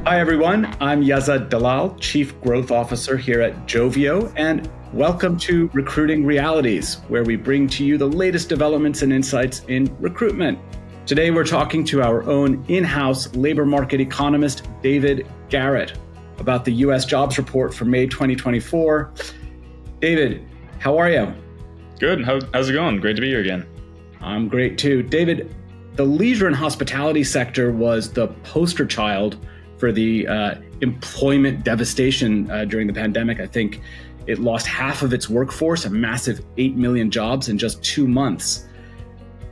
Hi, everyone. I'm Yazad Dalal, Chief Growth Officer here at Joveo, and welcome to Recruiting Realities, where we bring to you the latest developments and insights in recruitment. Today, we're talking to our own in-house labor market economist, David Garrett, about the U.S. jobs report for May 2024. David, how are you? Good. How's it going? Great to be here again. I'm great, too. David, the leisure and hospitality sector was the poster child for the employment devastation during the pandemic. I think it lost half of its workforce, a massive 8 million jobs in just 2 months.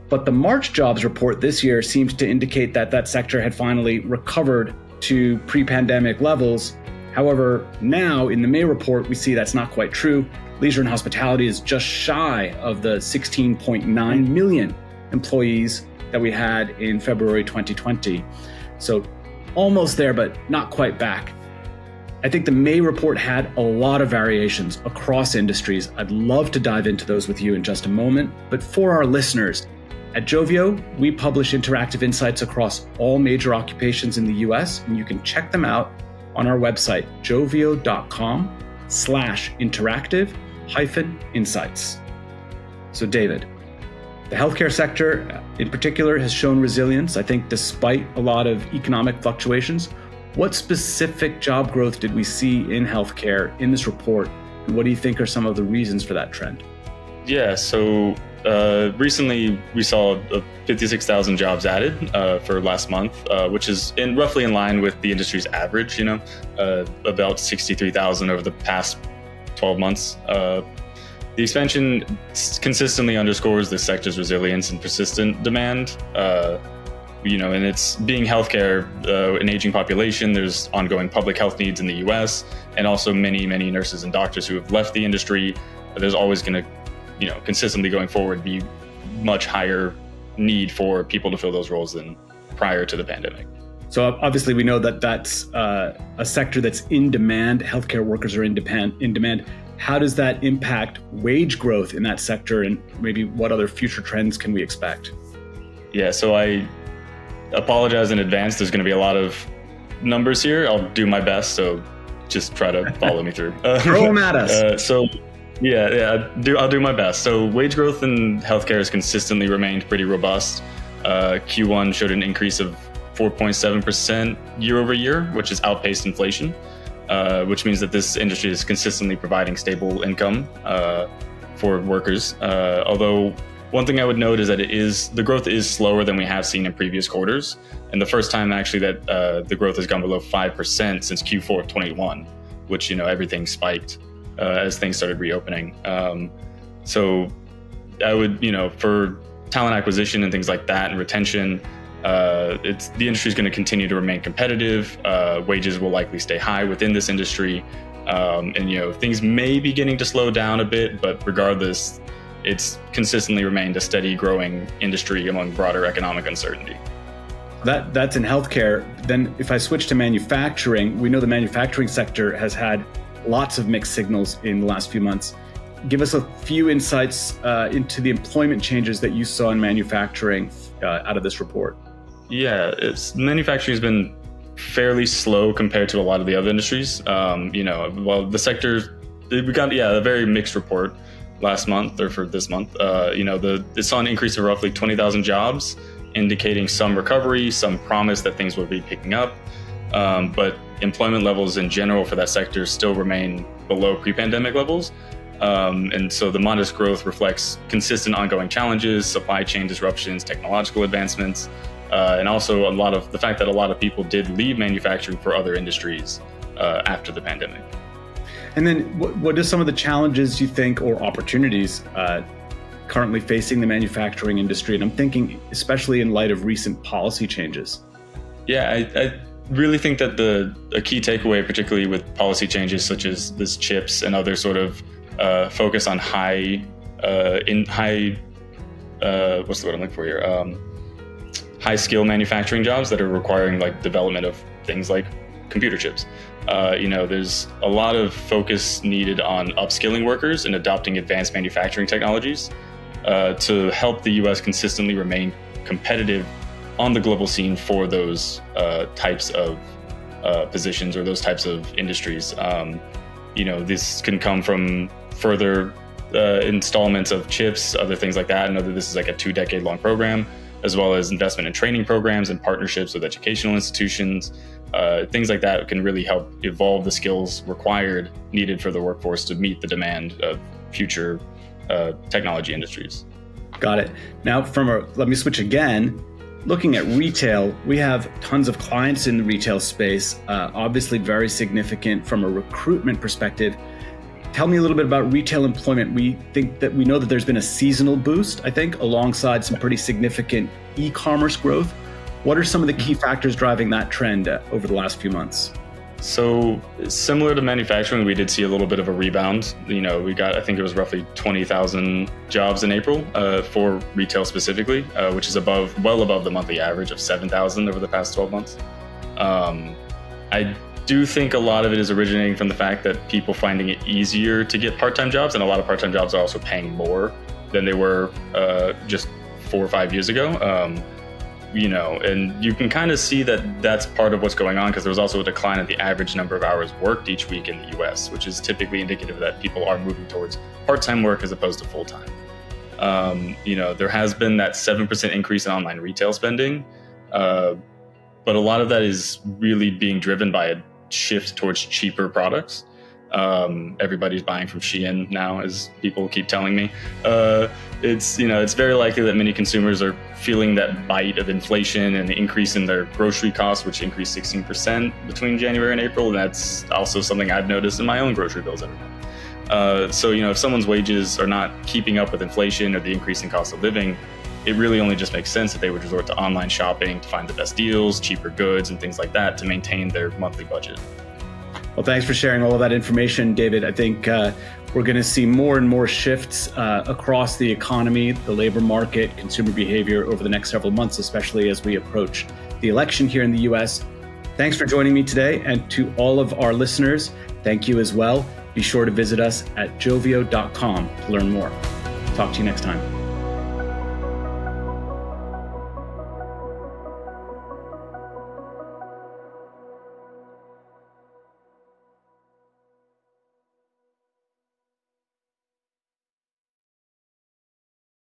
But the March jobs report this year seems to indicate that that sector had finally recovered to pre-pandemic levels. However, now in the May report, we see that's not quite true. Leisure and hospitality is just shy of the 16.9 million employees that we had in February 2020. So almost there, but not quite back. I think the May report had a lot of variations across industries. I'd love to dive into those with you in just a moment. But for our listeners, at Joveo, we publish interactive insights across all major occupations in the US, and you can check them out on our website, joveo.com/interactive-insights. So David, the healthcare sector in particular has shown resilience, I think, despite a lot of economic fluctuations. What specific job growth did we see in healthcare in this report? And what do you think are some of the reasons for that trend? Yeah, so recently we saw 56,000 jobs added for last month, which is roughly in line with the industry's average, about 63,000 over the past 12 months. The expansion consistently underscores the sector's resilience and persistent demand. And it's being healthcare, an aging population, there's ongoing public health needs in the US, and also many nurses and doctors who have left the industry. There's always going to, consistently going forward, be much higher need for people to fill those roles than prior to the pandemic. So obviously we know that that's a sector that's in demand. Healthcare workers are in demand. How does that impact wage growth in that sector, and maybe what other future trends can we expect? Yeah, so I apologize in advance. There's going to be a lot of numbers here. I'll do my best, so just try to follow me through. Throw them at us. I'll do my best. So wage growth in healthcare has consistently remained pretty robust. Q1 showed an increase of 4.7% year over year, which has outpaced inflation. Which means that this industry is consistently providing stable income for workers. Although one thing I would note is that the growth is slower than we have seen in previous quarters, and the first time actually that the growth has gone below 5% since Q4 of 21, which everything spiked as things started reopening. So I would for talent acquisition and things like that and retention. The industry is going to continue to remain competitive. Wages will likely stay high within this industry, and things may be beginning to slow down a bit. But regardless, it's consistently remained a steady, growing industry among broader economic uncertainty. That's in healthcare. Then, if I switch to manufacturing, we know the manufacturing sector has had lots of mixed signals in the last few months. Give us a few insights into the employment changes that you saw in manufacturing out of this report. Yeah, manufacturing has been fairly slow compared to a lot of the other industries. The sector, we got a very mixed report last month, or for this month. It saw an increase of roughly 20,000 jobs, indicating some recovery, some promise that things will be picking up. But employment levels in general for that sector still remain below pre-pandemic levels. And so the modest growth reflects consistent ongoing challenges, supply chain disruptions, technological advancements, and also the fact that a lot of people did leave manufacturing for other industries after the pandemic. And then what are some of the challenges you think, or opportunities currently facing the manufacturing industry? And I'm thinking especially in light of recent policy changes. Yeah, I really think that a key takeaway, particularly with policy changes such as this chips and other sort of focus on high skill manufacturing jobs that are requiring development of things like computer chips. There's a lot of focus needed on upskilling workers and adopting advanced manufacturing technologies to help the U.S. consistently remain competitive on the global scene for those types of positions or those types of industries. This can come from further installments of chips, other things like that. I know that this is like a 2-decade-long program, as well as investment in training programs and partnerships with educational institutions. Things like that can really help evolve the skills needed for the workforce to meet the demand of future technology industries. Got it. Now, let me switch again. Looking at retail, we have tons of clients in the retail space, obviously very significant from a recruitment perspective. Tell me a little bit about retail employment. We know that there's been a seasonal boost, I think, alongside some pretty significant e-commerce growth. What are some of the key factors driving that trend over the last few months? So similar to manufacturing, we did see a little bit of a rebound. We got, I think it was roughly 20,000 jobs in April for retail specifically, which is well above the monthly average of 7,000 over the past 12 months. I do think a lot of it is originating from the fact that people finding it easier to get part-time jobs, and a lot of part-time jobs are also paying more than they were just 4 or 5 years ago. And you can kind of see that that's part of what's going on, because there was also a decline in the average number of hours worked each week in the US, which is typically indicative that people are moving towards part-time work as opposed to full-time. There has been that 7% increase in online retail spending, but a lot of that is really being driven by a shift towards cheaper products. Everybody's buying from Shein now, as people keep telling me. It's very likely that many consumers are feeling that bite of inflation and the increase in their grocery costs, which increased 16% between January and April. And that's also something I've noticed in my own grocery bills every month. If someone's wages are not keeping up with inflation or the increasing cost of living, it really only just makes sense that they would resort to online shopping to find the best deals, cheaper goods, and things like that to maintain their monthly budget. Well, thanks for sharing all of that information, David. I think we're going to see more and more shifts across the economy, the labor market, consumer behavior over the next several months, especially as we approach the election here in the US. Thanks for joining me today. And to all of our listeners, thank you as well. Be sure to visit us at joveo.com to learn more. Talk to you next time.